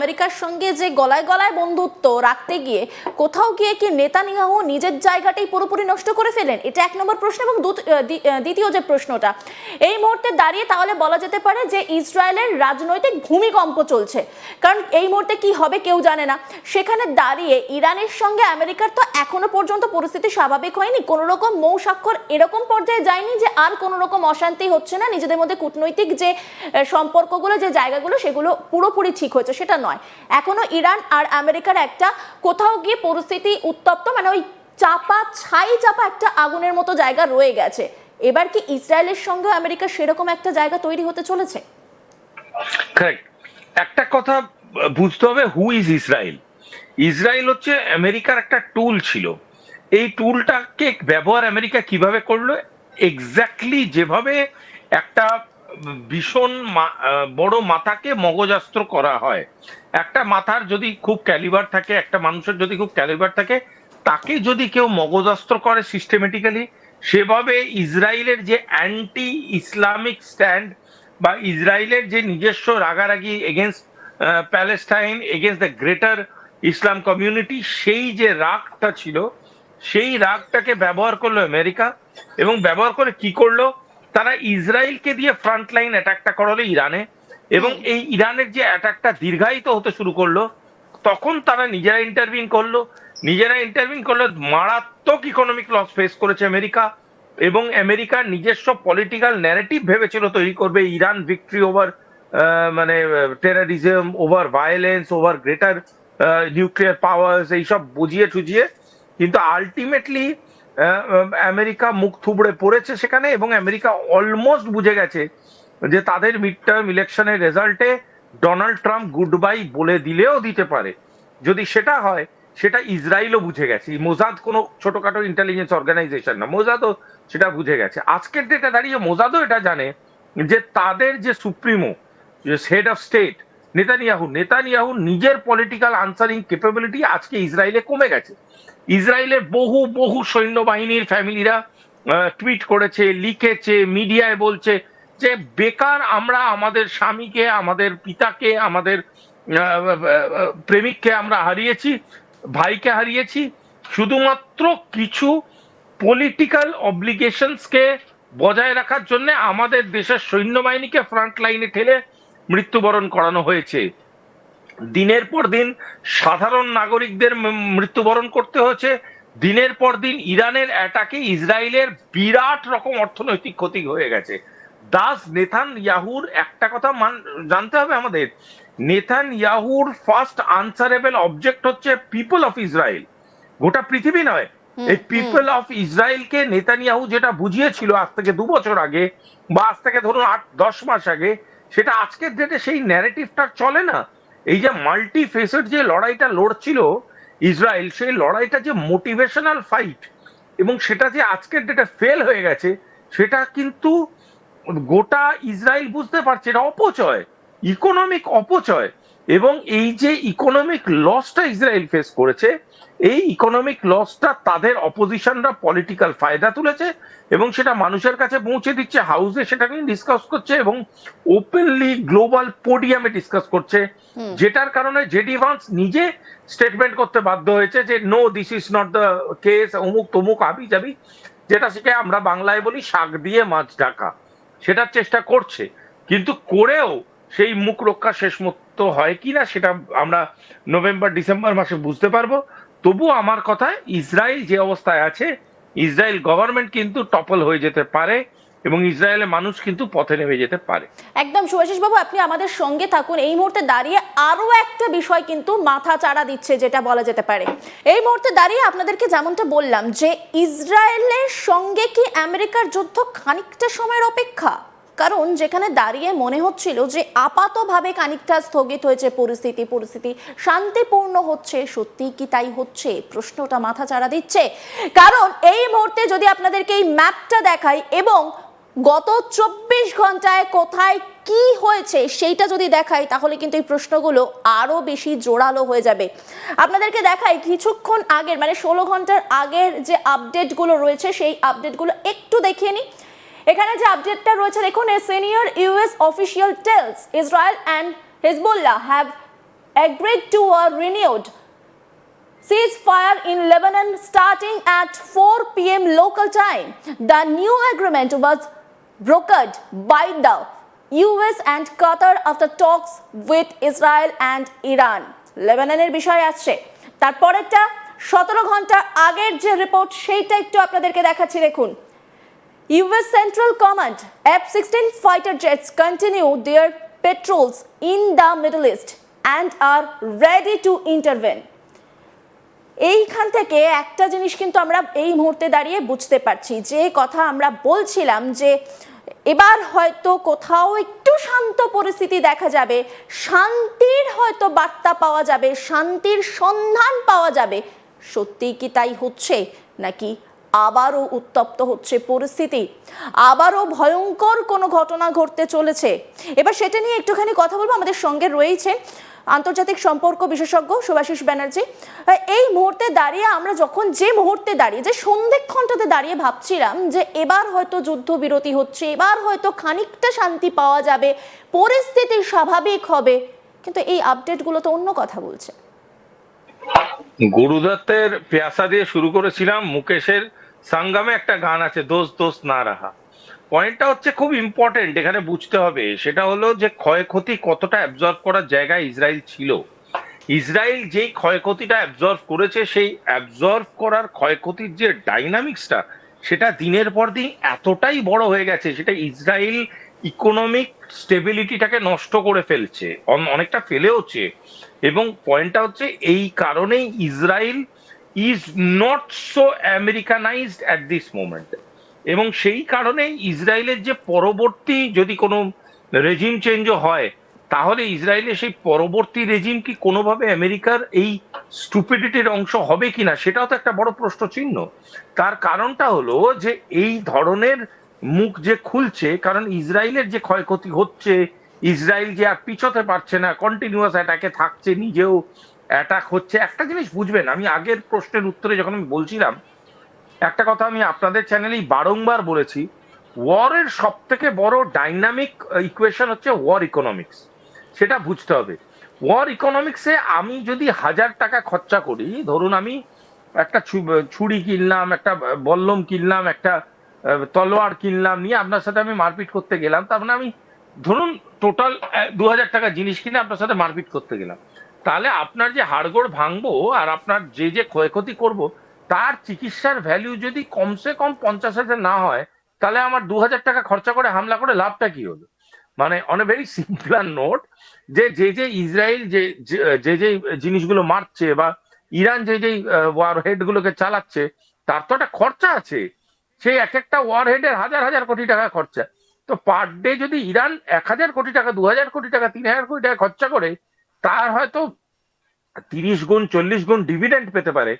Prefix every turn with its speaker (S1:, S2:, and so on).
S1: আমেরিকার সঙ্গে যে গলায় গলায় বন্ধুত্ব রাখতে গিয়ে কোথাও গিয়ে কি নেতানিয়াহু নিজের জায়গাটাই পুরোপুরি নষ্ট করে ফেলেন? এটা এক নম্বর প্রশ্ন। এবং দ্বিতীয় যে প্রশ্নটা, এই মুহূর্তে দাঁড়িয়ে তাহলে বলা যেতে পারে যে ইসরায়েলের রাজনৈতিক ভূমিকম্প চলছে, কারণ এই মুহূর্তে কি হবে কেউ জানে না। সেখানে দাঁড়িয়ে ইরানের সঙ্গে আমেরিকার তো এখনো পর্যন্ত পরিস্থিতি স্বাভাবিক হয়নি, কোনো রকম মৌ স্বাক্ষর এরকম পর্যায়ে যায়নি যে আর কোনো রকম অশান্তি হচ্ছে না, নিজেদের মধ্যে কূটনৈতিক যে সম্পর্কগুলো, যে জায়গাগুলো, সেগুলো পুরোপুরি ঠিক হয়েছে, সেটা নয়। এখনো ইরান আর আমেরিকার একটা কোথাও গিয়ে পরিস্থিতি উত্তপ্ত, মানে ওই ছাই চাপা একটা আগুনের মতো জায়গা রয়ে গেছে। এবার কি ইসরায়েলের সঙ্গে আমেরিকার সেরকম একটা জায়গা তৈরি হতে চলেছে?
S2: কারেক্ট। একটা কথা বুঝতে হবে, হু ইজ ইসরায়েল। ইসরায়েল হচ্ছে আমেরিকার একটা টুল ছিল। এই টুলটাকে ব্যবহার আমেরিকা কিভাবে করলো, এক্স্যাক্টলি যেভাবে একটা ভীষণ বড় মাথাকে মগজাস্ত্র করা হয়। একটা মাথার যদি খুব ক্যালিবার থাকে, একটা মানুষের যদি খুব ক্যালিবার থাকে, তাকে যদি কেউ মগজাস্ত্র করে সিস্টেমেটিক্যালি, সেভাবে ইসরায়েলের যে অ্যান্টি ইসলামিক স্ট্যান্ড বা ইসরায়েলের যে নিজস্ব রাগারাগি against Palestine, against the greater Islam community, সেই যে রাগটা ছিল, সেই রাগটাকে ব্যবহার করলো আমেরিকা। এবং ব্যবহার করে কি করলো, তারা ইসরায়েলকে দিয়ে ফ্রন্ট লাইন অ্যাটাকটা করালো ইরানে। এবং এই ইরানের যে অ্যাটাকটা দীর্ঘায়িত হতে শুরু করলো, তখন তারা নিজেরা ইন্টারভিন করলো। মারাত্মক ইকোনমিক লস ফেস করেছে আমেরিকা। এবং আমেরিকার নিজস্ব পলিটিক্যাল ন্যারেটিভ ভেবেছিল তৈরি করবে, ইরান ভিক্টরি ওভার মানে terrorism, over violence, over greater nuclear powers, এইসব বুঝিয়ে টুজিয়ে। কিন্তু আলটিমেটলি আমেরিকা মুখ থুবড়ে পড়েছে সেখানে। এবং আমেরিকা অলমোস্ট বুঝে গেছে যে তাদের মিড টার্ম ইলেকশনের রেজাল্টে ডোনাল্ড ট্রাম্প গুড বাই বলে দিলেও দিতে পারে। যদি সেটা হয়, সেটা ইসরায়েলও বুঝে গেছে। মোজাদ কোনো ছোটখাটো ইন্টেলিজেন্স অর্গানাইজেশন না, মোজাদও সেটা বুঝে গেছে। আজকের ডেটে দাঁড়িয়ে মোজাদও এটা জানে যে তাদের যে supremo, head of state Netanyahu নিজের পলিটিক্যাল আনসারিং ক্যাপাবিলিটি আজকে ইসরায়েলে কমে গেছে। ইসরায়েলের বহু বহু সৈন্যবাহিনীর ফ্যামিলিরা টুইট করেছে, লিখেছে, মিডিয়ায় বলছে যে বেকার আমরা আমাদের স্বামীকে, আমাদের পিতাকে, আমাদের প্রেমিককে আমরা হারিয়েছি, ভাইকে হারিয়েছি, শুধুমাত্র কিছু পলিটিক্যাল অব্লিগেশনসকে বজায় রাখার জন্য আমাদের দেশের সৈন্যবাহিনীকে ফ্রন্ট লাইনে ঠেলে মৃত্যুবরণ করানো হয়েছে। দিনের পর দিন সাধারণ নাগরিকদের মৃত্যুবরণ করতে হয়েছে। দিনের পর দিন ইরানের অ্যাটাকে ইসরায়েলের বিরাট রকম অর্থনৈতিক ক্ষতি হয়ে গেছে। নেতানিয়াহুর একটা কথা জানতে হবে আমাদের, নেতানিয়াহুর ফার্স্ট আনসারেবল অবজেক্ট হচ্ছে পিপল অফ ইসরায়েল, গোটা পৃথিবী নয়। এই পিপল অফ ইসরায়েলকে নেতানিয়াহু যেটা বুঝিয়েছিল আজ থেকে 2 বছর আগে, বা আজ থেকে ধরুন 8-10 মাস আগে, সেটা আজকের ডেটে সেই ন্যারেটিভটা চলে না। এই যে মাল্টি ফেসেড যে লড়াইটা লড়ছিল ইসরায়েল, সেই লড়াইটা যে মোটিভেশনাল ফাইট, এবং সেটা যে আজকের ডেটে ফেল হয়ে গেছে, সেটা কিন্তু গোটা ইসরায়েল বুঝতে পারছে। এটা অপচয়, ইকোনমিক অপচয়। এবং এই যে ইকোনমিক লসটা ইসরায়েল ফেস করেছে, এই ইকোনমিক লসটা তাদের অপোজিশনরা পলিটিক্যাল ফায়দা তুলেছে এবং সেটা মানুষের কাছে পৌঁছে দিচ্ছে, হাউসে সেটা নিয়ে ডিসকাস করছে এবং ওপেনলি গ্লোবাল পোডিয়ামে ডিসকাস করছে। যেটার কারণে জেডি ভান্স নিজে স্টেটমেন্ট করতে বাধ্য হয়েছে যে no, this is not the case, অমুক তমুক আবি যাবি, যেটা শিখে আমরা বাংলায় বলি শাক দিয়ে মাছ ঢাকা। সেটার চেষ্টা করছে, কিন্তু করেও সেই মুখ রক্ষা শেষ মতো হয় কিনা সেটা আমরা নভেম্বর-ডিসেম্বর মাসে বুঝতে পারবো। তবু আমার কথায়, ইসরায়েল যে অবস্থায় আছে, ইসরায়েল গভর্নমেন্ট কিন্তু টপল হয়ে যেতে পারে এবং ইসরায়েলের মানুষ কিন্তু পথে নেমে যেতে পারে।
S1: একদম শুভাশিস বাবু, আপনি আমাদের সঙ্গে থাকুন। এই মুহূর্তে দাঁড়িয়ে আরো একটা বিষয় কিন্তু মাথা চাড়া দিচ্ছে, যেটা বলা যেতে পারে। এই মুহূর্তে দাঁড়িয়ে আপনাদেরকে যেমনটা বললাম যে ইসরায়েলের সঙ্গে কি আমেরিকার যুদ্ধ খানিকটা সময়ের অপেক্ষা, কারণ যেখানে দাঁড়িয়ে মনে হচ্ছিল যে আপাতভাবে খানিকটা স্থগিত হয়েছে পরিস্থিতি শান্তিপূর্ণ হচ্ছে, সত্যি কি তাই হচ্ছে? প্রশ্নটা মাথা চাড়া দিচ্ছে। কারণ এই মুহূর্তে যদি আপনাদেরকে এই ম্যাপটা দেখাই এবং গত 24 ঘন্টায় কোথায় কি হয়েছে সেইটা যদি দেখাই, তাহলে কিন্তু এই প্রশ্নগুলো আরো বেশি জোরালো হয়ে যাবে। আপনাদেরকে দেখাই কিছুক্ষণ আগের, মানে 16 ঘন্টার আগের যে আপডেটগুলো রয়েছে, সেই আপডেটগুলো একটু দেখিয়ে নিই। এখানে যে আপডেটটা রয়েছে দেখুন, a senior US official tells Israel and Hezbollah have agreed to a renewed ceasefire in Lebanon starting at 4 p.m. local time. The new agreement was brokered by the US and Qatar after talks with Israel and Iran. লেবাননের বিষয় আসছে, তারপরেরটা 17 ঘন্টা আগের যে report সেইটা একটু আপনাদেরকে দেখাচ্ছি, দেখুন। US Central Command F-16 fighter jets continue their patrols in the Middle East and are ready to intervene. এইখান থেকে একটা জিনিস কিন্তু আমরা এই মুহূর্তে দাঁড়িয়ে বুঝতে পারছি, যে কথা আমরা বলছিলাম যে এবার হয়তো কোথাও একটু শান্ত পরিস্থিতি দেখা যাবে, শান্তির হয়তো বার্তা পাওয়া যাবে, শান্তির সন্ধান পাওয়া যাবে। সত্যি কি তাই হচ্ছে, নাকি আবারও উত্তপ্ত হচ্ছে পরিস্থিতি, আবারও ভয়ঙ্কর কোনো ঘটনা ঘটতে চলেছে? এবার সেটা নিয়ে একটুখানি কথা বলবো। আমাদের সঙ্গে রয়েছে আন্তর্জাতিক সম্পর্ক বিশেষজ্ঞ শুভাশিস ব্যানার্জি। এই মুহূর্তে দাঁড়িয়ে আমরা যে মুহূর্তে দাঁড়িয়ে, যে সন্ধিক্ষণটাতে দাঁড়িয়ে ভাবছিলাম যে এবার হয়তো যুদ্ধবিরতি হচ্ছে, এবার হয়তো খানিকটা শান্তি পাওয়া যাবে, পরিস্থিতি স্বাভাবিক হবে, কিন্তু এই আপডেটগুলো তো অন্য কথা বলছে।
S2: গুরুদত্তের পেয়াসা দিয়ে শুরু করেছিলাম, মুকেশের সাঙ্গামে একটা গান আছে, দোস্ত দোস্ত না রাহা। পয়েন্টটা হচ্ছে খুব ইম্পর্টেন্ট, এখানে বুঝতে হবে। সেটা হলো যে ক্ষয়ক্ষতি কতটা অ্যাবজর্ব করার জায়গায় ইসরায়েল ছিল। ইসরায়েল যেই ক্ষয়ক্ষতিটা অ্যাবজর্ব করেছে, সেই অ্যাবজর্ব করার ক্ষয়ক্ষতির যে ডাইনামিক্সটা, সেটা দিনের পর দিন এতটাই বড় হয়ে গেছে, সেটা ইসরায়েল ইকোনমিক স্টেবিলিটিটাকে নষ্ট করে ফেলছে, অনেকটা ফেলেওছে। এবং পয়েন্টটা হচ্ছে এই কারণেই Israel is not so Americanized at this moment. এবং সেই কারণে ইসরায়েলের যে পরবর্তী যদি কোনো রেজিম চেঞ্জও হয়, তাহলে ইসরায়েলের সেই পরবর্তী রেজিম কি কোনোভাবে আমেরিকার এই স্টুপিডিটির অংশ হবে কিনা, সেটাও তো একটা বড় প্রশ্ন চিহ্ন। তার কারণটা হলো যে এই ধরনের মুখ যে খুলছে, কারণ ইসরায়েলের যে ক্ষয়ক্ষতি হচ্ছে, ইসরায়েল যে আর পিছোতে পারছে না, কন্টিনিউয়াস অ্যাটাকে থাকছে, নিজেও অ্যাটাক হচ্ছে। একটা জিনিস বুঝবেন, আমি আগের প্রশ্নের উত্তরে যখন আমি বলছিলাম, একটা কথা আমি আপনাদের চ্যানেলেই বারংবার বলেছি, ওয়ারের সব থেকে বড় ডাইনামিক ইকুয়েশন হচ্ছে ওয়ার ইকোনমিক্স। সেটা বুঝতে হবে। ওয়ার ইকোনমিক্সে আমি যদি 1000 টাকা খরচা করি, ধরুন আমি একটা ছুরি কিনলাম, একটা বল্লম কিনলাম, একটা তলোয়ার কিনলাম, নিয়ে আপনার সাথে আমি মারপিট করতে গেলাম, তার মানে আমি ধরুন টোটাল 2000 টাকা জিনিস কিনে আপনার সাথে মারপিট করতে গেলাম। তাহলে আপনার যে হাড়গোড় ভাঙবো আর আপনার যে ক্ষয়ক্ষতি করব, তার চিকিৎসার ভ্যালু যদি কমসে কম 50,000 না হয়, তাহলে আমার 2000 টাকা খরচা করে হামলা করে লাভটা কি হলো? মানে on a very simpler note, যে ইসরায়েল যে জিনিসগুলো মারছে, বা ইরান যে ওয়ার হেড গুলোকে চালাচ্ছে, তার তো একটা খরচা আছে। সেই এক একটা ওয়ার হেডের হাজার হাজার কোটি টাকা খরচা। তো পার ডে যদি ইরান 1000 কোটি টাকা, 2000 কোটি টাকা, 3000 কোটি টাকা খরচা করে, তার হয়তো 30 গুণ 40 গুণ ডিভিডেন্ড পেতে পারে।